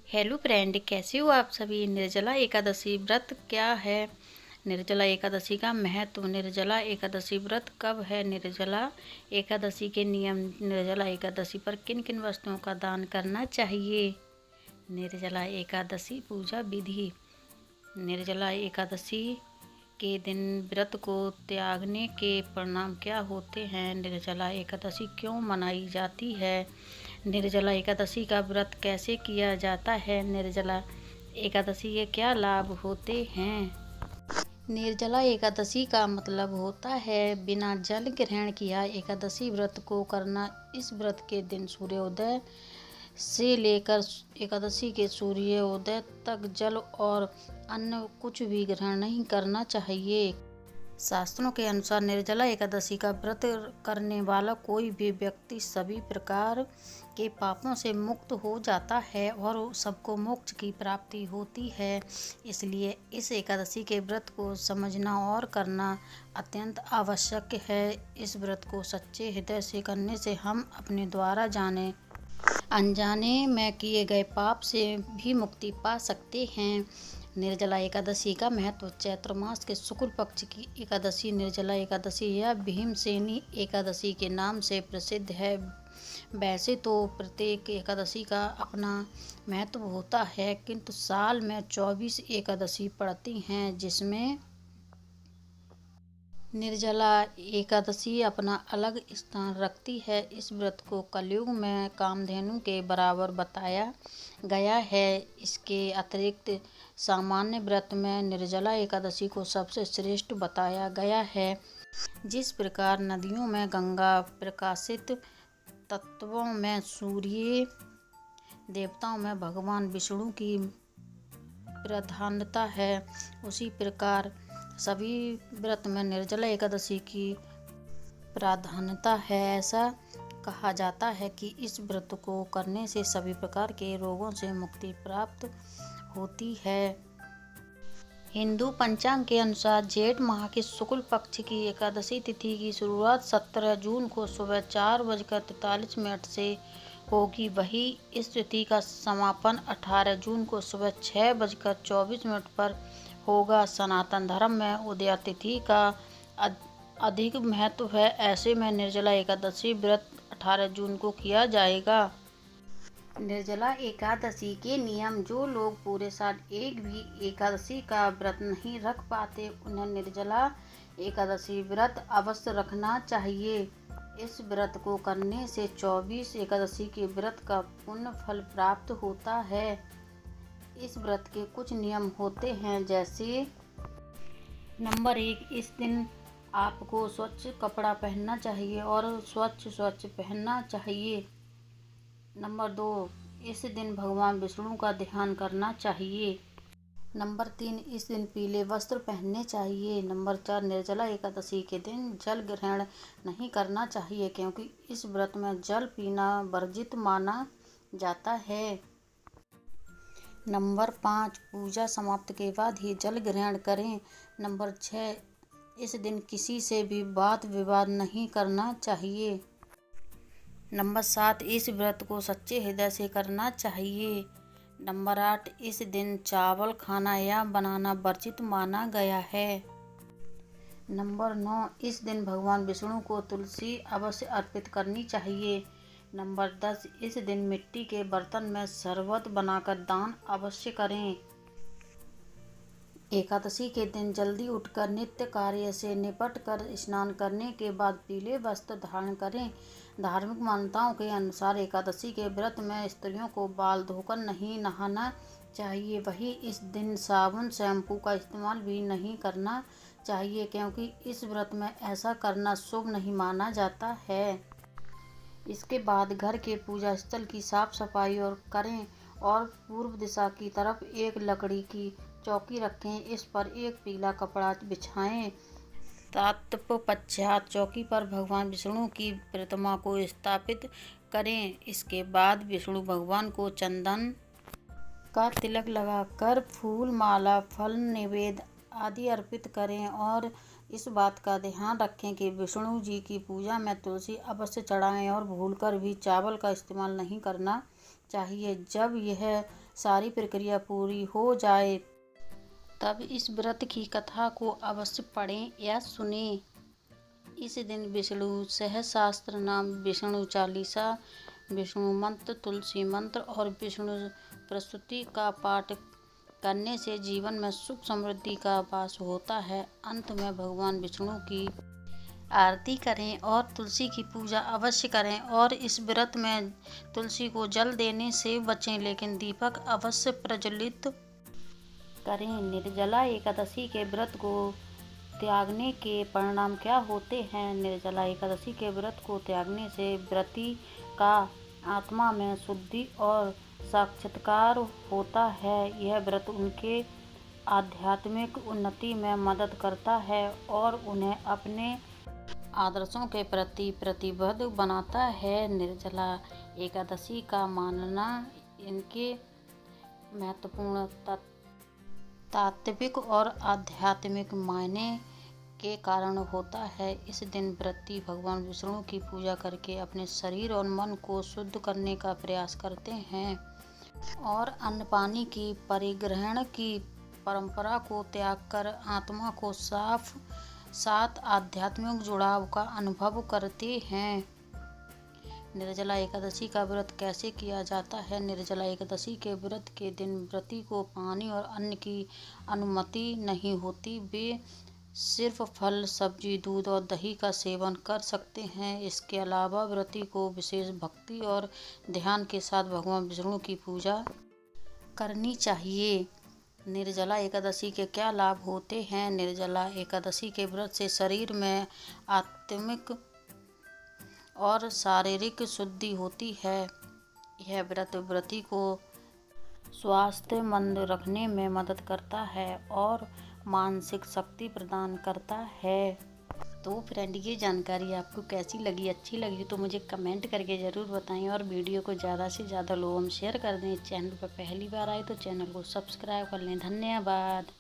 Hello friend, कैसे हो आप सभी। निर्जला एकादशी व्रत क्या है। निर्जला एकादशी का महत्व। निर्जला एकादशी व्रत कब है। निर्जला एकादशी के नियम। निर्जला एकादशी पर किन किन वस्तुओं का दान करना चाहिए। निर्जला एकादशी पूजा विधि। निर्जला एकादशी के दिन व्रत को त्यागने के परिणाम क्या होते हैं। निर्जला एकादशी क्यों मनाई जाती है। निर्जला एकादशी का व्रत कैसे किया जाता है। निर्जला एकादशी के क्या लाभ होते हैं। निर्जला एकादशी का मतलब होता है बिना जल ग्रहण किया एकादशी व्रत को करना। इस व्रत के दिन सूर्योदय से लेकर एकादशी के सूर्योदय तक जल और अन्न कुछ भी ग्रहण नहीं करना चाहिए। शास्त्रों के अनुसार निर्जला एकादशी का व्रत करने वाला कोई भी व्यक्ति सभी प्रकार के पापों से मुक्त हो जाता है और सबको मोक्ष की प्राप्ति होती है। इसलिए इस एकादशी के व्रत को समझना और करना अत्यंत आवश्यक है। इस व्रत को सच्चे हृदय से करने से हम अपने द्वारा जाने अनजाने में किए गए पाप से भी मुक्ति पा सकते हैं। निर्जला एकादशी का महत्व। चैत्र मास के शुक्ल पक्ष की एकादशी निर्जला एकादशी या भीमसेनी एकादशी के नाम से प्रसिद्ध है। वैसे तो प्रत्येक एकादशी का अपना महत्व होता है, किंतु साल में 24 एकादशी पड़ती हैं, जिसमें निर्जला एकादशी अपना अलग स्थान रखती है। इस व्रत को कलयुग में कामधेनु के बराबर बताया गया है। इसके अतिरिक्त सामान्य व्रत में निर्जला एकादशी को सबसे श्रेष्ठ बताया गया है। जिस प्रकार नदियों में गंगा, प्रकाशित तत्वों में सूर्य, देवताओं में भगवान विष्णु की प्रधानता है, उसी प्रकार सभी व्रत में निर्जला एकादशी की प्राधान्यता है। ऐसा कहा जाता है कि इस व्रत को करने से सभी प्रकार के रोगों से मुक्ति प्राप्त होती है। हिंदू पंचांग के अनुसार जेठ माह के शुक्ल पक्ष की एकादशी तिथि की शुरुआत 17 जून को सुबह 4:43 से होगी। वही इस तिथि का समापन 18 जून को सुबह 6:24 पर होगा। सनातन धर्म में उदया तिथि का अधिक महत्व है। ऐसे में निर्जला एकादशी व्रत 18 जून को किया जाएगा। निर्जला एकादशी के नियम। जो लोग पूरे साल एक भी एकादशी का व्रत नहीं रख पाते, उन्हें निर्जला एकादशी व्रत अवश्य रखना चाहिए। इस व्रत को करने से 24 एकादशी के व्रत का पुण्य फल प्राप्त होता है। इस व्रत के कुछ नियम होते हैं, जैसे नंबर 1, इस दिन आपको स्वच्छ कपड़ा पहनना चाहिए और स्वच्छ पहनना चाहिए। नंबर 2, इस दिन भगवान विष्णु का ध्यान करना चाहिए। नंबर 3, इस दिन पीले वस्त्र पहनने चाहिए। नंबर 4, निर्जला एकादशी के दिन जल ग्रहण नहीं करना चाहिए, क्योंकि इस व्रत में जल पीना वर्जित माना जाता है। नंबर 5, पूजा समाप्त के बाद ही जल ग्रहण करें। नंबर 6, इस दिन किसी से भी वाद विवाद नहीं करना चाहिए। नंबर 7, इस व्रत को सच्चे हृदय से करना चाहिए। नंबर 8, इस दिन चावल खाना या बनाना वर्जित माना गया है। नंबर 9, इस दिन भगवान विष्णु को तुलसी अवश्य अर्पित करनी चाहिए। नंबर 10, इस दिन मिट्टी के बर्तन में शरबत बनाकर दान अवश्य करें। एकादशी के दिन जल्दी उठकर नित्य कार्य से निपट कर स्नान करने के बाद पीले वस्त्र धारण करें। धार्मिक मान्यताओं के अनुसार एकादशी के व्रत में स्त्रियों को बाल धोकर नहीं नहाना चाहिए। वही इस दिन साबुन शैम्पू का इस्तेमाल भी नहीं करना चाहिए, क्योंकि इस व्रत में ऐसा करना शुभ नहीं माना जाता है। इसके बाद घर के पूजा स्थल की साफ सफाई और करें और पूर्व दिशा की तरफ एक लकड़ी की चौकी रखें। इस पर एक पीला कपड़ा बिछाएं। तत्पश्चात चौकी पर भगवान विष्णु की प्रतिमा को स्थापित करें। इसके बाद विष्णु भगवान को चंदन का तिलक लगाकर फूल, माला, फल, नैवेद्य आदि अर्पित करें और इस बात का ध्यान रखें कि विष्णु जी की पूजा में तुलसी अवश्य चढ़ाएं और भूलकर भी चावल का इस्तेमाल नहीं करना चाहिए। जब यह सारी प्रक्रिया पूरी हो जाए तब इस व्रत की कथा को अवश्य पढ़ें या सुनें। इस दिन विष्णु सहस्त्र नाम, विष्णु चालीसा, विष्णु मंत्र, तुलसी मंत्र और विष्णु प्रस्तुति का पाठ करने से जीवन में सुख समृद्धि का वास होता है। अंत में भगवान विष्णु की आरती करें और तुलसी की पूजा अवश्य करें। और इस व्रत में तुलसी को जल देने से बचें, लेकिन दीपक अवश्य प्रज्वलित करें। निर्जला एकादशी के व्रत को त्यागने के परिणाम क्या होते हैं? निर्जला एकादशी के व्रत को त्यागने से व्रती का आत्मा में शुद्धि और साक्षात्कार होता है। यह व्रत उनके आध्यात्मिक उन्नति में मदद करता है और उन्हें अपने आदर्शों के प्रति प्रतिबद्ध बनाता है। निर्जला एकादशी का मानना इनके महत्वपूर्ण तात्विक और आध्यात्मिक मायने के कारण होता है। इस दिन व्रती भगवान विष्णु की पूजा करके अपने शरीर और मन को शुद्ध करने का प्रयास करते हैं और अन्न पानी की परिग्रहण की परंपरा को त्याग कर आत्मा को साथ आध्यात्मिक जुड़ाव का अनुभव करते हैं। निर्जला एकादशी का व्रत कैसे किया जाता है? निर्जला एकादशी के व्रत के दिन व्रती को पानी और अन्न की अनुमति नहीं होती। वे सिर्फ फल, सब्जी, दूध और दही का सेवन कर सकते हैं। इसके अलावा व्रती को विशेष भक्ति और ध्यान के साथ भगवान विष्णु की पूजा करनी चाहिए। निर्जला एकादशी के क्या लाभ होते हैं? निर्जला एकादशी के व्रत से शरीर में आत्मिक और शारीरिक शुद्धि होती है। यह व्रत व्रती को स्वास्थ्यमंद रखने में मदद करता है और मानसिक शक्ति प्रदान करता है। तो फ्रेंड, ये जानकारी आपको कैसी लगी? अच्छी लगी तो मुझे कमेंट करके ज़रूर बताएं और वीडियो को ज़्यादा से ज़्यादा लोगों में शेयर कर दें। चैनल पर पहली बार आए तो चैनल को सब्सक्राइब कर लें। धन्यवाद।